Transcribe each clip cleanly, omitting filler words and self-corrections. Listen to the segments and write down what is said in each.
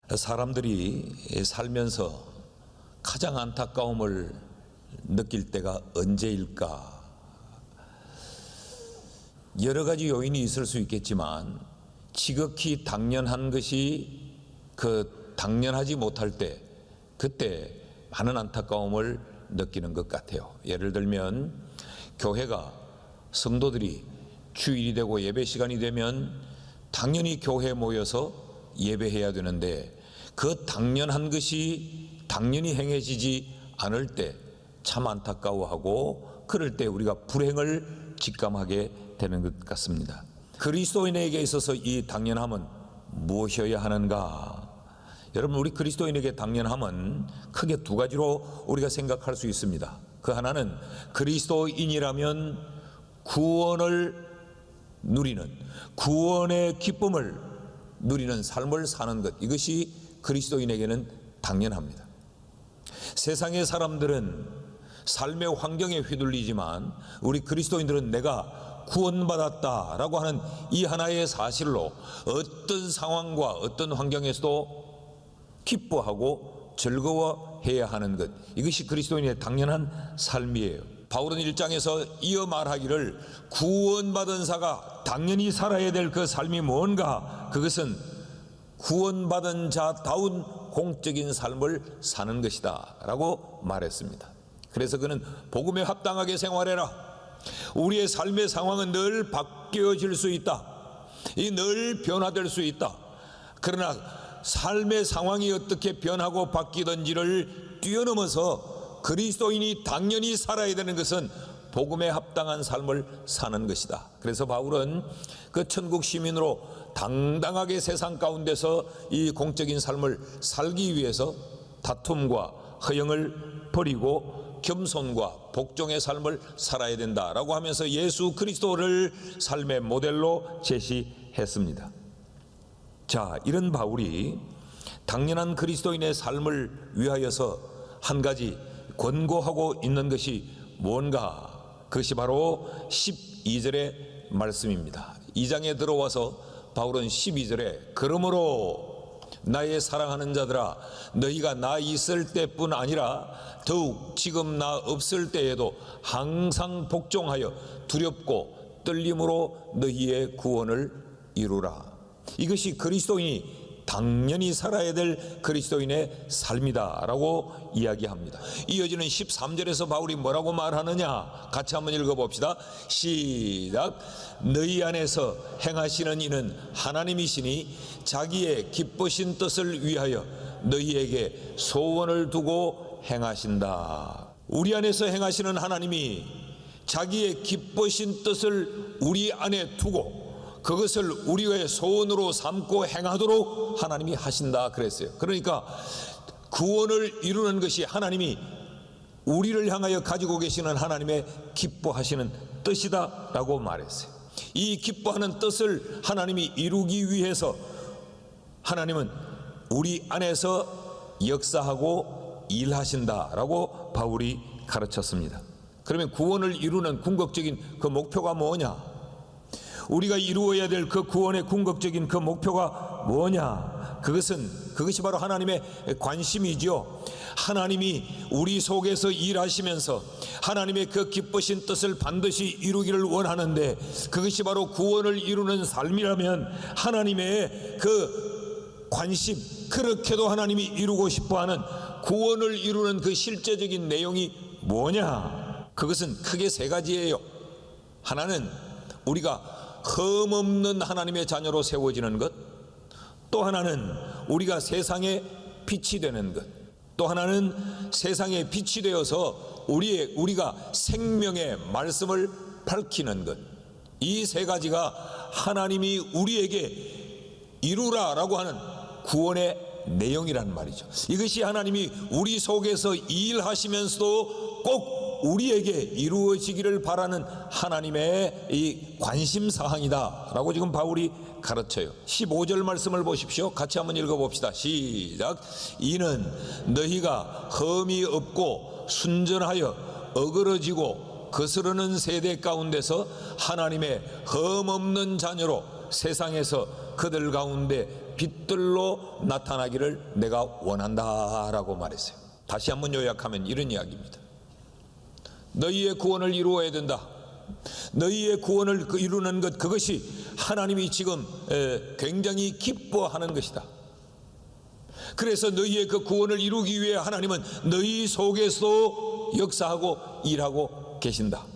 사람들이 살면서 가장 안타까움을 느낄 때가 언제일까? 여러 가지 요인이 있을 수 있겠지만 지극히 당연한 것이 당연하지 못할 때, 그때 많은 안타까움을 느끼는 것 같아요. 예를 들면 교회가, 성도들이 주일이 되고 예배 시간이 되면 당연히 교회에 모여서 예배해야 되는데 그 당연한 것이 당연히 행해지지 않을 때 참 안타까워하고, 그럴 때 우리가 불행을 직감하게 되는 것 같습니다. 그리스도인에게 있어서 이 당연함은 무엇이어야 하는가? 여러분, 우리 그리스도인에게 당연함은 크게 두 가지로 우리가 생각할 수 있습니다. 그 하나는 그리스도인이라면 구원을 누리는, 구원의 기쁨을 누리는 삶을 사는 것, 이것이 그리스도인에게는 당연합니다. 세상의 사람들은 삶의 환경에 휘둘리지만 우리 그리스도인들은 내가 구원받았다라고 하는 이 하나의 사실로 어떤 상황과 어떤 환경에서도 기뻐하고 즐거워해야 하는 것, 이것이 그리스도인의 당연한 삶이에요. 바울은 1장에서 이어 말하기를 구원받은 자가 당연히 살아야 될 그 삶이 뭔가? 그것은 구원받은 자다운 공적인 삶을 사는 것이다 라고 말했습니다. 그래서 그는 복음에 합당하게 생활해라. 우리의 삶의 상황은 늘 바뀌어질 수 있다. 늘 변화될 수 있다. 그러나 삶의 상황이 어떻게 변하고 바뀌든지를 뛰어넘어서 그리스도인이 당연히 살아야 되는 것은 복음에 합당한 삶을 사는 것이다. 그래서 바울은 그 천국 시민으로 당당하게 세상 가운데서 이 공적인 삶을 살기 위해서 다툼과 허영을 버리고 겸손과 복종의 삶을 살아야 된다라고 하면서 예수 그리스도를 삶의 모델로 제시했습니다. 자, 이런 바울이 당연한 그리스도인의 삶을 위하여서 한 가지 권고하고 있는 것이 뭔가? 그것이 바로 12절의 말씀입니다. 2장에 들어와서 바울은 12절에 그러므로 나의 사랑하는 자들아, 너희가 나 있을 때뿐 아니라 더욱 지금 나 없을 때에도 항상 복종하여 두렵고 떨림으로 너희의 구원을 이루라. 이것이 그리스도인이 당연히 살아야 될 그리스도인의 삶이다 라고 이야기합니다. 이어지는 13절에서 바울이 뭐라고 말하느냐? 같이 한번 읽어봅시다. 시작. 너희 안에서 행하시는 이는 하나님이시니 자기의 기쁘신 뜻을 위하여 너희에게 소원을 두고 행하신다. 우리 안에서 행하시는 하나님이 자기의 기쁘신 뜻을 우리 안에 두고 그것을 우리의 소원으로 삼고 행하도록 하나님이 하신다 그랬어요. 그러니까 구원을 이루는 것이 하나님이 우리를 향하여 가지고 계시는 하나님의 기뻐하시는 뜻이다 라고 말했어요. 이 기뻐하는 뜻을 하나님이 이루기 위해서 하나님은 우리 안에서 역사하고 일하신다 라고 바울이 가르쳤습니다. 그러면 구원을 이루는 궁극적인 그 목표가 뭐냐? 우리가 이루어야 될 그 구원의 궁극적인 그 목표가 뭐냐? 그것이 바로 하나님의 관심이죠. 하나님이 우리 속에서 일하시면서 하나님의 그 기쁘신 뜻을 반드시 이루기를 원하는데, 그것이 바로 구원을 이루는 삶이라면 하나님의 그 관심, 그렇게도 하나님이 이루고 싶어하는 구원을 이루는 그 실제적인 내용이 뭐냐? 그것은 크게 세 가지예요. 하나는 우리가 흠없는 하나님의 자녀로 세워지는 것, 또 하나는 우리가 세상의 빛이 되는 것, 또 하나는 세상의 빛이 되어서 우리가 생명의 말씀을 밝히는 것. 이 세 가지가 하나님이 우리에게 이루라라고 하는 구원의 내용이란 말이죠. 이것이 하나님이 우리 속에서 일하시면서도 꼭 우리에게 이루어지기를 바라는 하나님의 이 관심사항이다 라고 지금 바울이 가르쳐요. 15절 말씀을 보십시오. 같이 한번 읽어봅시다. 시작. 이는 너희가 흠이 없고 순전하여 어그러지고 거스르는 세대 가운데서 하나님의 흠 없는 자녀로 세상에서 그들 가운데 빛들로 나타나기를 내가 원한다라고 말했어요. 다시 한번 요약하면 이런 이야기입니다. 너희의 구원을 이루어야 된다. 너희의 구원을 이루는 것, 그것이 하나님이 지금 굉장히 기뻐하는 것이다. 그래서 너희의 그 구원을 이루기 위해 하나님은 너희 속에서 역사하고 일하고 계신다.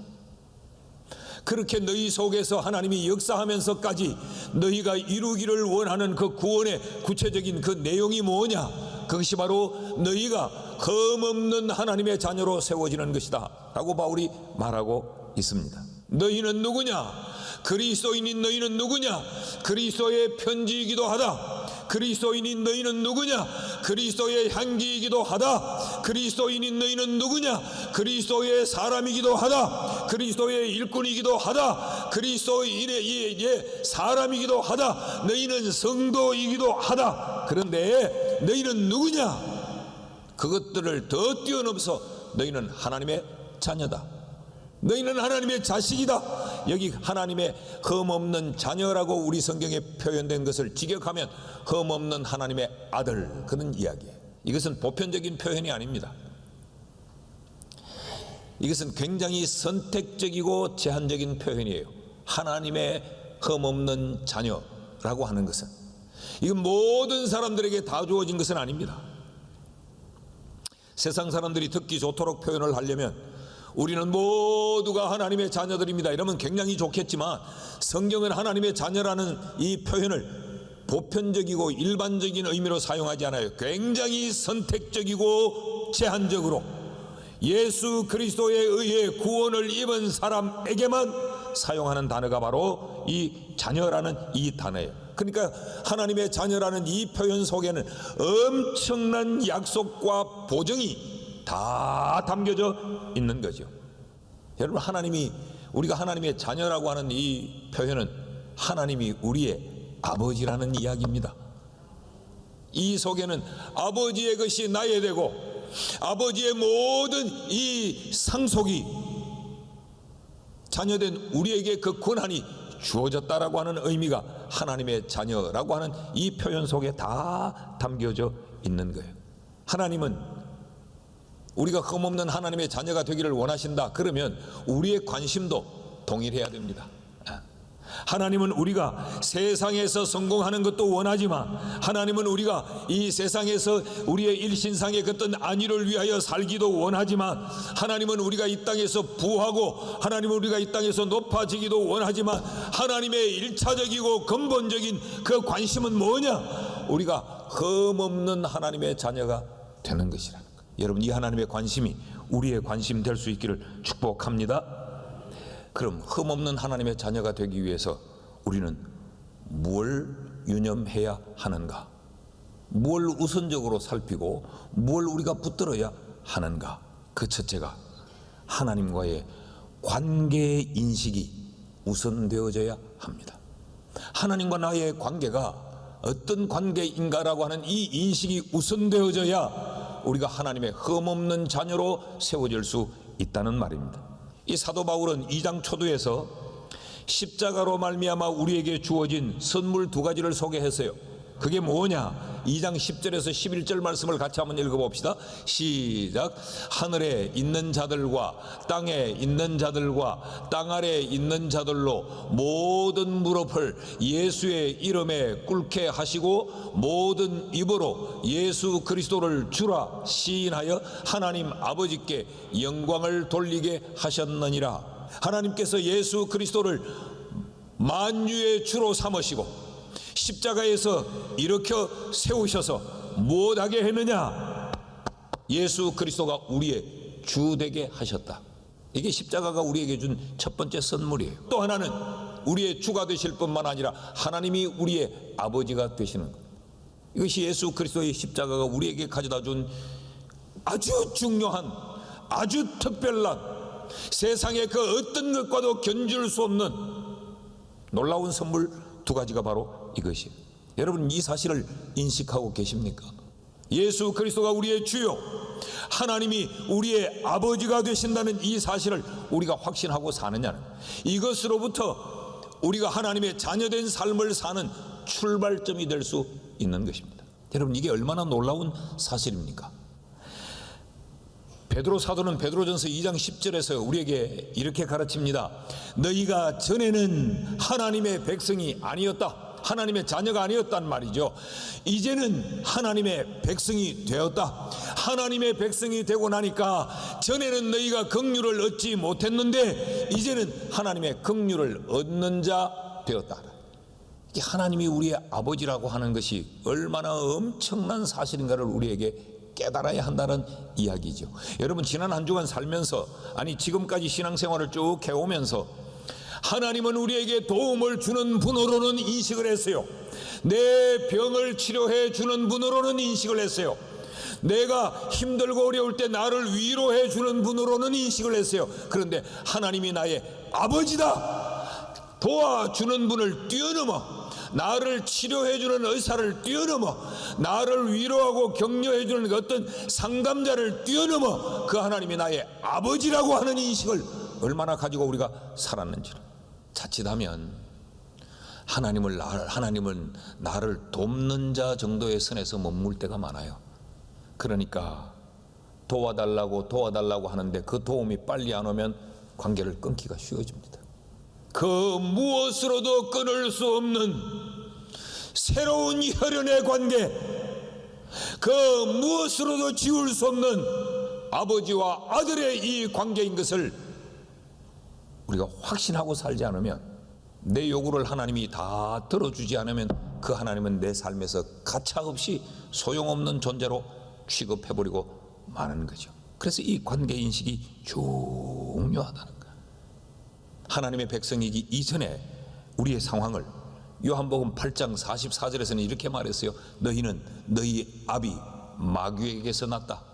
그렇게 너희 속에서 하나님이 역사하면서까지 너희가 이루기를 원하는 그 구원의 구체적인 그 내용이 뭐냐? 그것이 바로 너희가 흠없는 하나님의 자녀로 세워지는 것이다 라고 바울이 말하고 있습니다. 너희는 누구냐? 그리스도인인 너희는 누구냐? 그리스도의 편지이기도 하다. 그리스도인인 너희는 누구냐? 그리스도의 향기이기도 하다. 그리스도인인 너희는 누구냐? 그리스도의 사람이기도 하다. 그리스도의 일꾼이기도 하다. 그리스도인의 사람이기도 하다. 너희는 성도이기도 하다. 그런데 너희는 누구냐? 그것들을 더 뛰어넘어서 너희는 하나님의 자녀다. 너희는 하나님의 자식이다. 여기 하나님의 흠없는 자녀라고 우리 성경에 표현된 것을 직역하면 흠없는 하나님의 아들, 그런 이야기예요. 이것은 보편적인 표현이 아닙니다. 이것은 굉장히 선택적이고 제한적인 표현이에요. 하나님의 흠없는 자녀라고 하는 것은, 이건 모든 사람들에게 다 주어진 것은 아닙니다. 세상 사람들이 듣기 좋도록 표현을 하려면 우리는 모두가 하나님의 자녀들입니다 이러면 굉장히 좋겠지만, 성경은 하나님의 자녀라는 이 표현을 보편적이고 일반적인 의미로 사용하지 않아요. 굉장히 선택적이고 제한적으로 예수 그리스도에 의해 구원을 입은 사람에게만 사용하는 단어가 바로 이 자녀라는 이 단어예요. 그러니까 하나님의 자녀라는 이 표현 속에는 엄청난 약속과 보증이 다 담겨져 있는 거죠. 여러분, 우리가 하나님의 자녀라고 하는 이 표현은 하나님이 우리의 아버지라는 이야기입니다. 이 속에는 아버지의 것이 나의 되고 아버지의 모든 이 상속이 자녀된 우리에게 그 권한이 주어졌다라고 하는 의미가 하나님의 자녀라고 하는 이 표현 속에 다 담겨져 있는 거예요. 하나님은 우리가 흠없는 하나님의 자녀가 되기를 원하신다. 그러면 우리의 관심도 동일해야 됩니다. 하나님은 우리가 세상에서 성공하는 것도 원하지만, 하나님은 우리가 이 세상에서 우리의 일신상의 어떤 안위를 위하여 살기도 원하지만, 하나님은 우리가 이 땅에서 부하고, 하나님은 우리가 이 땅에서 높아지기도 원하지만, 하나님의 일차적이고 근본적인 그 관심은 뭐냐? 우리가 흠없는 하나님의 자녀가 되는 것이라는 것. 여러분, 이 하나님의 관심이 우리의 관심 될 수 있기를 축복합니다. 그럼 흠없는 하나님의 자녀가 되기 위해서 우리는 뭘 유념해야 하는가? 뭘 우선적으로 살피고 뭘 우리가 붙들어야 하는가? 그 첫째가 하나님과의 관계 인식이 우선되어져야 합니다. 하나님과 나의 관계가 어떤 관계인가라고 하는 이 인식이 우선되어져야 우리가 하나님의 흠없는 자녀로 세워질 수 있다는 말입니다. 이 사도 바울은 2장 초두에서 십자가로 말미암아 우리에게 주어진 선물 두 가지를 소개했어요. 그게 뭐냐? 2장 10절에서 11절 말씀을 같이 한번 읽어봅시다. 시작. 하늘에 있는 자들과 땅에 있는 자들과 땅 아래에 있는 자들로 모든 무릎을 예수의 이름에 꿇게 하시고 모든 입으로 예수 그리스도를 주라 시인하여 하나님 아버지께 영광을 돌리게 하셨느니라. 하나님께서 예수 그리스도를 만유의 주로 삼으시고 십자가에서 일으켜 세우셔서 무엇하게 했느냐? 예수 그리스도가 우리의 주 되게 하셨다. 이게 십자가가 우리에게 준 첫 번째 선물이에요. 또 하나는 우리의 주가 되실 뿐만 아니라 하나님이 우리의 아버지가 되시는 것. 이것이 예수 그리스도의 십자가가 우리에게 가져다 준 아주 중요한, 아주 특별한, 세상의 그 어떤 것과도 견줄 수 없는 놀라운 선물 두 가지가 바로 이것이에요. 여러분, 이 사실을 인식하고 계십니까? 예수 그리스도가 우리의 주요, 하나님이 우리의 아버지가 되신다는 이 사실을 우리가 확신하고 사느냐는, 이것으로부터 우리가 하나님의 자녀된 삶을 사는 출발점이 될 수 있는 것입니다. 여러분, 이게 얼마나 놀라운 사실입니까? 베드로 사도는 베드로전서 2장 10절에서 우리에게 이렇게 가르칩니다. 너희가 전에는 하나님의 백성이 아니었다, 하나님의 자녀가 아니었단 말이죠. 이제는 하나님의 백성이 되었다. 하나님의 백성이 되고 나니까 전에는 너희가 긍휼을 얻지 못했는데 이제는 하나님의 긍휼을 얻는 자 되었다. 이게 하나님이 우리의 아버지라고 하는 것이 얼마나 엄청난 사실인가를 우리에게 깨달아야 한다는 이야기죠. 여러분, 지난 한 주간 살면서, 아니 지금까지 신앙생활을 쭉 해오면서 하나님은 우리에게 도움을 주는 분으로는 인식을 했어요. 내 병을 치료해 주는 분으로는 인식을 했어요. 내가 힘들고 어려울 때 나를 위로해 주는 분으로는 인식을 했어요. 그런데 하나님이 나의 아버지다, 도와주는 분을 뛰어넘어, 나를 치료해 주는 의사를 뛰어넘어, 나를 위로하고 격려해 주는 어떤 상담자를 뛰어넘어 그 하나님이 나의 아버지라고 하는 인식을 얼마나 가지고 우리가 살았는지를. 자칫하면 하나님은 나를 돕는 자 정도의 선에서 머물 때가 많아요. 그러니까 도와달라고 하는데 그 도움이 빨리 안 오면 관계를 끊기가 쉬워집니다. 그 무엇으로도 끊을 수 없는 새로운 혈연의 관계, 그 무엇으로도 지울 수 없는 아버지와 아들의 이 관계인 것을 우리가 확신하고 살지 않으면, 내 요구를 하나님이 다 들어주지 않으면 그 하나님은 내 삶에서 가차없이 소용없는 존재로 취급해버리고 마는 거죠. 그래서 이 관계인식이 중요하다는 거예요. 하나님의 백성이기 이전에 우리의 상황을 요한복음 8장 44절에서는 이렇게 말했어요. 너희는 너희 아비 마귀에게서 났다.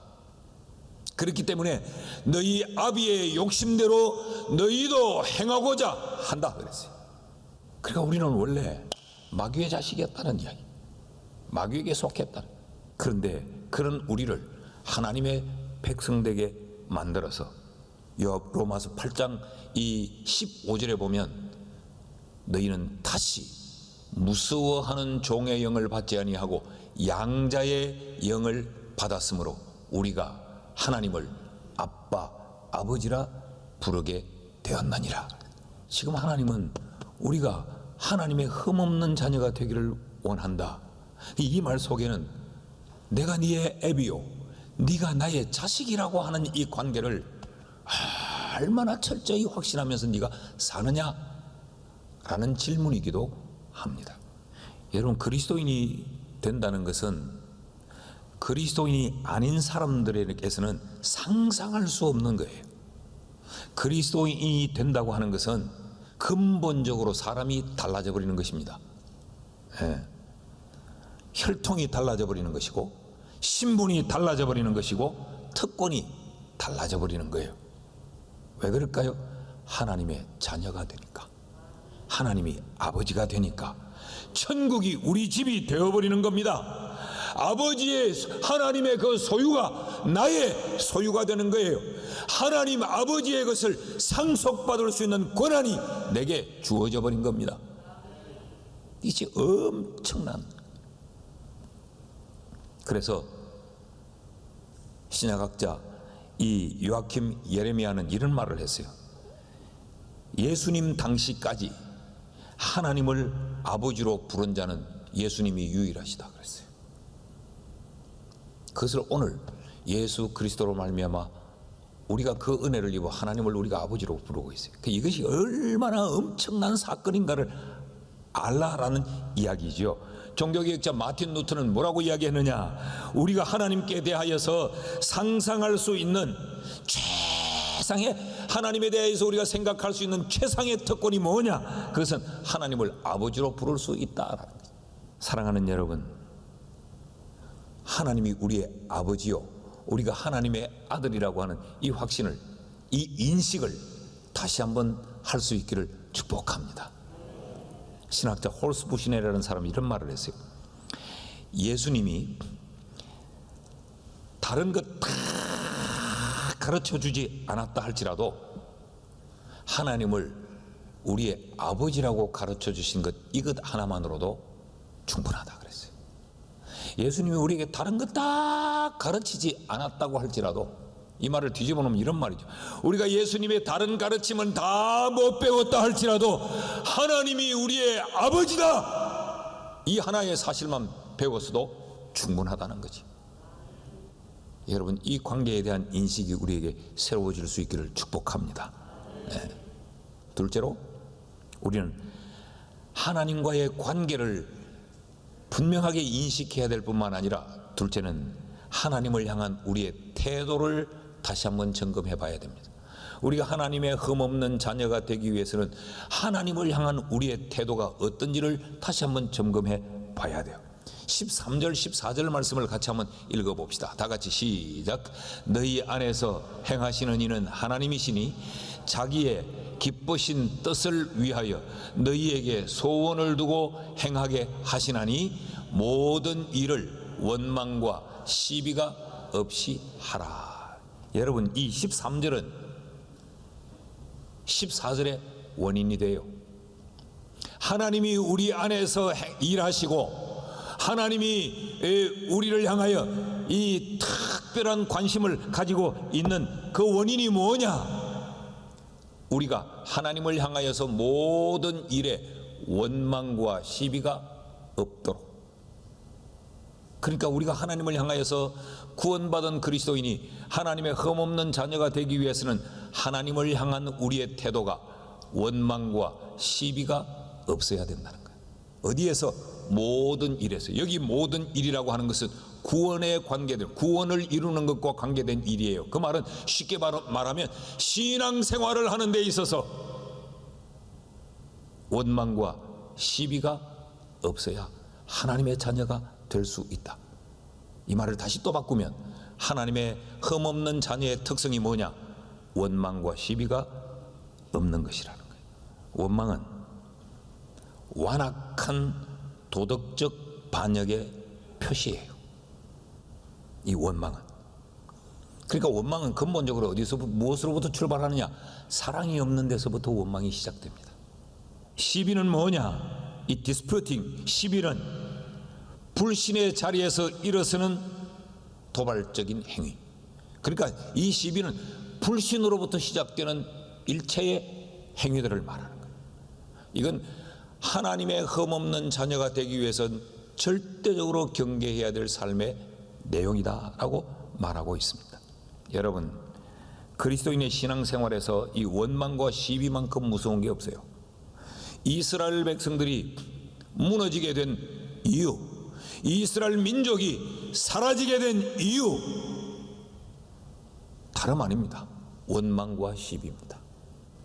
그렇기 때문에 너희 아비의 욕심대로 너희도 행하고자 한다 그랬어요. 그러니까 우리는 원래 마귀의 자식이었다는 이야기, 마귀에게 속했다는. 그런데 그런 우리를 하나님의 백성되게 만들어서 로마서 8장 이 15절에 보면 너희는 다시 무서워하는 종의 영을 받지 아니하고 양자의 영을 받았으므로 우리가 하나님을 아빠, 아버지라 부르게 되었나니라. 지금 하나님은 우리가 하나님의 흠없는 자녀가 되기를 원한다. 이 말 속에는 내가 네의 애비요, 네가 나의 자식이라고 하는 이 관계를 얼마나 철저히 확신하면서 네가 사느냐 라는 질문이기도 합니다. 여러분, 그리스도인이 된다는 것은 그리스도인이 아닌 사람들에게서는 상상할 수 없는 거예요. 그리스도인이 된다고 하는 것은 근본적으로 사람이 달라져 버리는 것입니다. 혈통이 달라져 버리는 것이고, 신분이 달라져 버리는 것이고, 특권이 달라져 버리는 거예요. 왜 그럴까요? 하나님의 자녀가 되니까, 하나님이 아버지가 되니까 천국이 우리 집이 되어버리는 겁니다. 아버지의, 하나님의 그 소유가 나의 소유가 되는 거예요. 하나님 아버지의 것을 상속받을 수 있는 권한이 내게 주어져 버린 겁니다. 이게 엄청난. 그래서 신약학자 이 요아킴 예레미야는 이런 말을 했어요. 예수님 당시까지 하나님을 아버지로 부른 자는 예수님이 유일하시다 그랬어요. 그것을 오늘 예수 그리스도로 말미암아 우리가 그 은혜를 입어 하나님을 우리가 아버지로 부르고 있어요. 이것이 얼마나 엄청난 사건인가를 알라라는 이야기죠. 종교개혁자 마틴 루터는 뭐라고 이야기했느냐? 우리가 하나님께 대하여서 상상할 수 있는 최상의, 하나님에 대해서 우리가 생각할 수 있는 최상의 특권이 뭐냐? 그것은 하나님을 아버지로 부를 수 있다라는 거죠. 사랑하는 여러분, 하나님이 우리의 아버지요, 우리가 하나님의 아들이라고 하는 이 확신을, 이 인식을 다시 한번 할 수 있기를 축복합니다. 신학자 홀스 부시네라는 사람이 이런 말을 했어요. 예수님이 다른 것 다 가르쳐 주지 않았다 할지라도 하나님을 우리의 아버지라고 가르쳐 주신 것, 이것 하나만으로도 충분하다 그랬어요. 예수님이 우리에게 다른 것 다 가르치지 않았다고 할지라도, 이 말을 뒤집어 놓으면 이런 말이죠. 우리가 예수님의 다른 가르침은 다 못 배웠다 할지라도 하나님이 우리의 아버지다, 이 하나의 사실만 배웠어도 충분하다는 거지. 여러분, 이 관계에 대한 인식이 우리에게 새로워질 수 있기를 축복합니다. 네. 둘째로, 우리는 하나님과의 관계를 분명하게 인식해야 될 뿐만 아니라, 둘째는 하나님을 향한 우리의 태도를 다시 한번 점검해 봐야 됩니다. 우리가 하나님의 흠없는 자녀가 되기 위해서는 하나님을 향한 우리의 태도가 어떤지를 다시 한번 점검해 봐야 돼요. 13절 14절 말씀을 같이 한번 읽어봅시다. 다 같이 시작. 너희 안에서 행하시는 이는 하나님이시니 자기의 기쁘신 뜻을 위하여 너희에게 소원을 두고 행하게 하시나니 모든 일을 원망과 시비가 없이 하라. 여러분, 이 13절은 14절의 원인이 돼요. 하나님이 우리 안에서 일하시고 하나님이 우리를 향하여 이 특별한 관심을 가지고 있는 그 원인이 뭐냐? 우리가 하나님을 향하여서 모든 일에 원망과 시비가 없도록. 그러니까 우리가 하나님을 향하여서 구원받은 그리스도인이 하나님의 흠없는 자녀가 되기 위해서는 하나님을 향한 우리의 태도가 원망과 시비가 없어야 된다는 거예요. 어디에서? 모든 일에서. 여기 모든 일이라고 하는 것은 구원에 관계된, 구원을 이루는 것과 관계된 일이에요. 그 말은 쉽게 말하면 신앙생활을 하는 데 있어서 원망과 시비가 없어야 하나님의 자녀가 될 수 있다. 이 말을 다시 또 바꾸면 하나님의 흠없는 자녀의 특성이 뭐냐? 원망과 시비가 없는 것이라는 거예요. 원망은 완악한 도덕적 반역의 표시예요. 이 원망은. 그러니까 원망은 근본적으로 어디서 무엇으로부터 출발하느냐? 사랑이 없는 데서부터 원망이 시작됩니다. 시비는 뭐냐? 이 disputing, 시비는 불신의 자리에서 일어서는 도발적인 행위. 그러니까 이 시비는 불신으로부터 시작되는 일체의 행위들을 말하는 거예요. 이건 하나님의 흠없는 자녀가 되기 위해서는 절대적으로 경계해야 될 삶의 내용이다라고 말하고 있습니다. 여러분, 그리스도인의 신앙생활에서 이 원망과 시비만큼 무서운 게 없어요. 이스라엘 백성들이 무너지게 된 이유, 이스라엘 민족이 사라지게 된 이유, 다름 아닙니다. 원망과 시비입니다.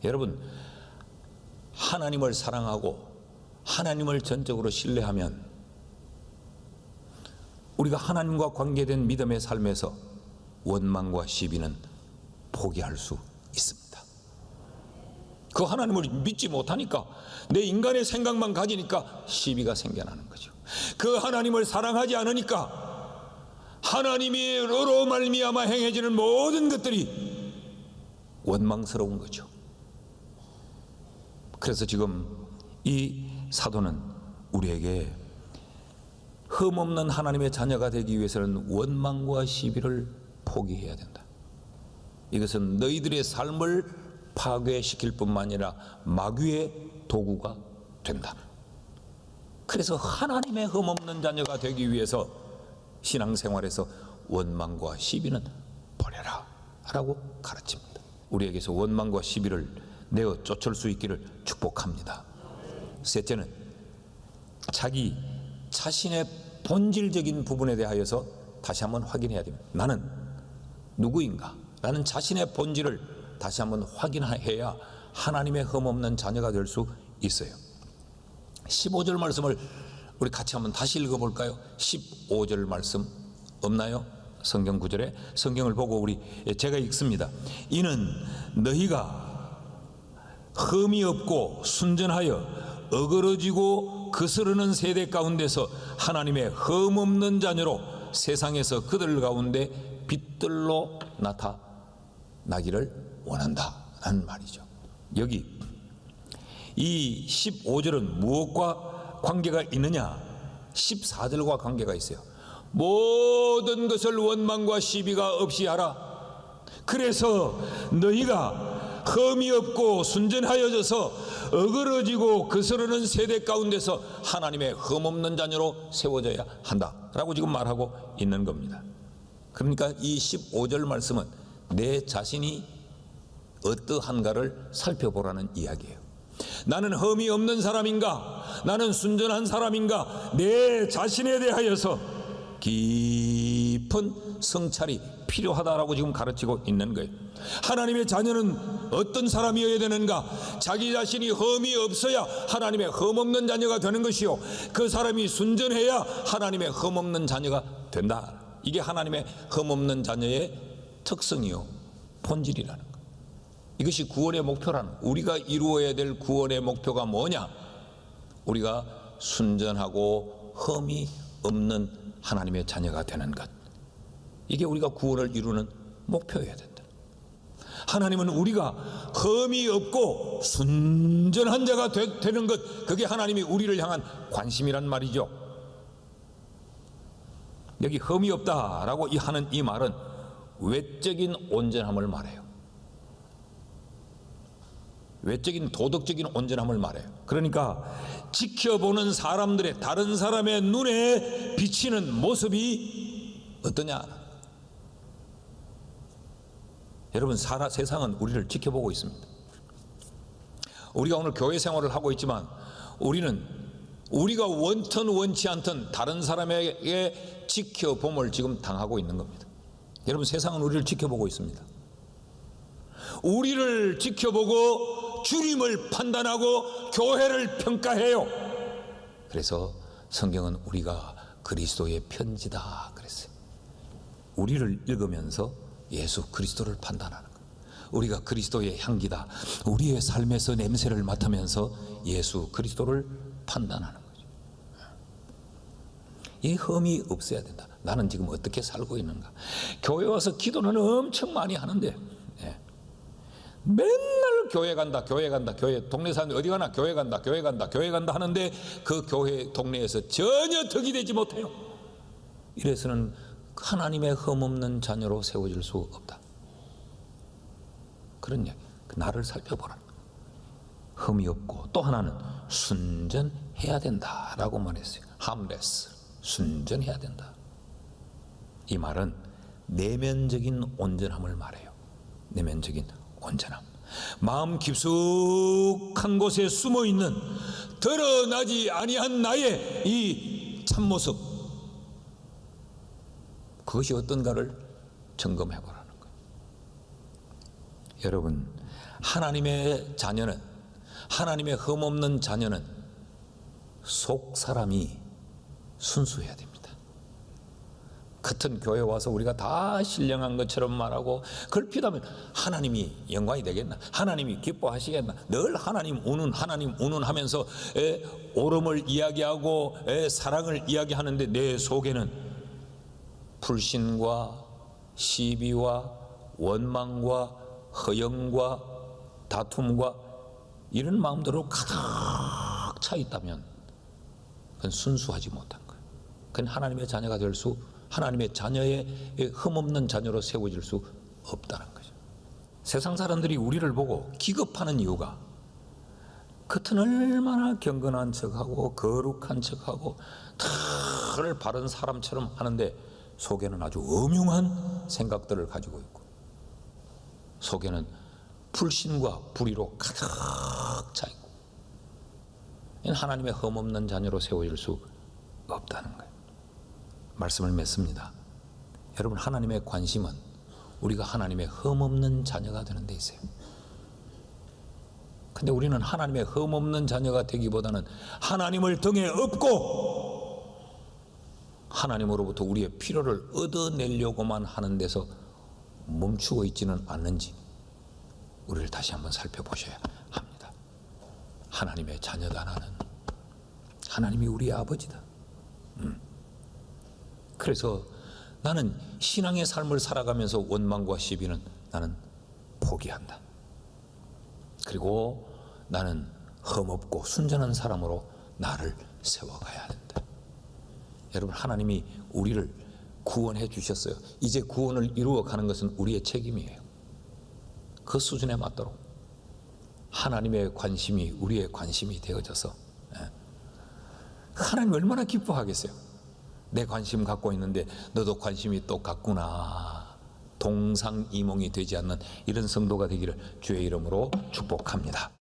여러분, 하나님을 사랑하고 하나님을 전적으로 신뢰하면 우리가 하나님과 관계된 믿음의 삶에서 원망과 시비는 포기할 수 있습니다. 그 하나님을 믿지 못하니까, 내 인간의 생각만 가지니까 시비가 생겨나는 거죠. 그 하나님을 사랑하지 않으니까 하나님으로 말미암아 행해지는 모든 것들이 원망스러운 거죠. 그래서 지금 이 사도는 우리에게 흠없는 하나님의 자녀가 되기 위해서는 원망과 시비를 포기해야 된다. 이것은 너희들의 삶을 파괴시킬 뿐만 아니라 마귀의 도구가 된다. 그래서 하나님의 흠없는 자녀가 되기 위해서 신앙생활에서 원망과 시비는 버려라 라고 가르칩니다. 우리에게서 원망과 시비를 내어 쫓을 수 있기를 축복합니다. 셋째는 자기 자신의 본질적인 부분에 대하여서 다시 한번 확인해야 됩니다. 나는 누구인가? 라는 자신의 본질을 다시 한번 확인해야 하나님의 흠없는 자녀가 될 수 있어요. 15절 말씀을 우리 같이 한번 다시 읽어볼까요? 15절 말씀 없나요? 성경 구절에 성경을 보고 제가 읽습니다. 이는 너희가 흠이 없고 순전하여 어그러지고 거스르는 세대 가운데서 하나님의 흠없는 자녀로 세상에서 그들 가운데 빛들로 나타나기를 원한다는 말이죠. 여기 이 15절은 무엇과 관계가 있느냐? 14절과 관계가 있어요. 모든 것을 원망과 시비가 없이 하라. 그래서 너희가 흠이 없고 순전하여져서 어그러지고 거스르는 세대 가운데서 하나님의 흠없는 자녀로 세워져야 한다라고 지금 말하고 있는 겁니다. 그러니까 이 15절 말씀은 내 자신이 어떠한가를 살펴보라는 이야기예요. 나는 흠이 없는 사람인가? 나는 순전한 사람인가? 내 자신에 대하여서 깊은 성찰이 필요하다라고 지금 가르치고 있는 거예요. 하나님의 자녀는 어떤 사람이어야 되는가? 자기 자신이 흠이 없어야 하나님의 흠없는 자녀가 되는 것이요, 그 사람이 순전해야 하나님의 흠없는 자녀가 된다. 이게 하나님의 흠없는 자녀의 특성이요, 본질이라는 것. 이것이 구원의 목표라는, 우리가 이루어야 될 구원의 목표가 뭐냐? 우리가 순전하고 흠이 없는 하나님의 자녀가 되는 것. 이게 우리가 구원을 이루는 목표여야 된다. 하나님은 우리가 흠이 없고 순전한 자가 되는 것, 그게 하나님이 우리를 향한 관심이란 말이죠. 여기 흠이 없다라고 하는 이 말은 외적인 온전함을 말해요. 외적인 도덕적인 온전함을 말해요. 그러니까 지켜보는 사람들의, 다른 사람의 눈에 비치는 모습이 어떠냐? 여러분, 세상은 우리를 지켜보고 있습니다. 우리가 오늘 교회 생활을 하고 있지만 우리는 우리가 원튼 원치 않든 다른 사람에게 지켜봄을 지금 당하고 있는 겁니다. 여러분, 세상은 우리를 지켜보고 있습니다. 우리를 지켜보고 주님을 판단하고 교회를 평가해요. 그래서 성경은 우리가 그리스도의 편지다 그랬어요. 우리를 읽으면서 예수 그리스도를 판단하는 것. 우리가 그리스도의 향기다. 우리의 삶에서 냄새를 맡으면서 예수 그리스도를 판단하는 거죠. 이 흠이 없어야 된다. 나는 지금 어떻게 살고 있는가? 교회 와서 기도는 엄청 많이 하는데, 맨날 교회 간다, 교회 간다, 교회, 동네 사람들 어디 가나 교회 간다, 교회 간다, 교회 간다 하는데 그 교회 동네에서 전혀 덕이 되지 못해요. 이래서는 하나님의 흠없는 자녀로 세워질 수 없다. 그런 이야기. 나를 살펴보라. 흠이 없고, 또 하나는 순전해야 된다라고 말했어요. harmless, 순전해야 된다. 이 말은 내면적인 온전함을 말해요. 내면적인 온전함. 마음 깊숙한 곳에 숨어있는 드러나지 아니한 나의 이 참모습, 그것이 어떤가를 점검해 보라는 거예요. 여러분, 하나님의 자녀는, 하나님의 흠없는 자녀는 속 사람이 순수해야 됩니다. 같은 교회 와서 우리가 다 신령한 것처럼 말하고 걸핏하면 하나님이 영광이 되겠나? 하나님이 기뻐하시겠나? 늘 하나님 우는, 하나님 우는 하면서 오름을 이야기하고 사랑을 이야기하는데 내 속에는 불신과 시비와 원망과 허영과 다툼과 이런 마음대로 가득 차 있다면 그건 순수하지 못한 거예요. 그건 하나님의 자녀가 될 수, 하나님의 자녀의 흠없는 자녀로 세워질 수 없다는 거죠. 세상 사람들이 우리를 보고 기겁하는 이유가, 겉은 얼마나 경건한 척하고 거룩한 척하고 늘 바른 사람처럼 하는데 속에는 아주 음흉한 생각들을 가지고 있고, 속에는 불신과 불의로 가득 차 있고, 하나님의 흠없는 자녀로 세워질 수 없다는 거예요. 말씀을 맺습니다. 여러분, 하나님의 관심은 우리가 하나님의 흠없는 자녀가 되는 데 있어요. 근데 우리는 하나님의 흠없는 자녀가 되기보다는 하나님을 등에 업고 하나님으로부터 우리의 필요를 얻어내려고만 하는 데서 멈추고 있지는 않는지 우리를 다시 한번 살펴보셔야 합니다. 하나님의 자녀다. 나는 하나님이 우리의 아버지다. 그래서 나는 신앙의 삶을 살아가면서 원망과 시비는 나는 포기한다. 그리고 나는 흠없고 순전한 사람으로 나를 세워가야 한다. 여러분, 하나님이 우리를 구원해 주셨어요. 이제 구원을 이루어가는 것은 우리의 책임이에요. 그 수준에 맞도록 하나님의 관심이 우리의 관심이 되어져서, 하나님 얼마나 기뻐하겠어요. 내 관심 갖고 있는데 너도 관심이 똑같구나. 동상이몽이 되지 않는 이런 성도가 되기를 주의 이름으로 축복합니다.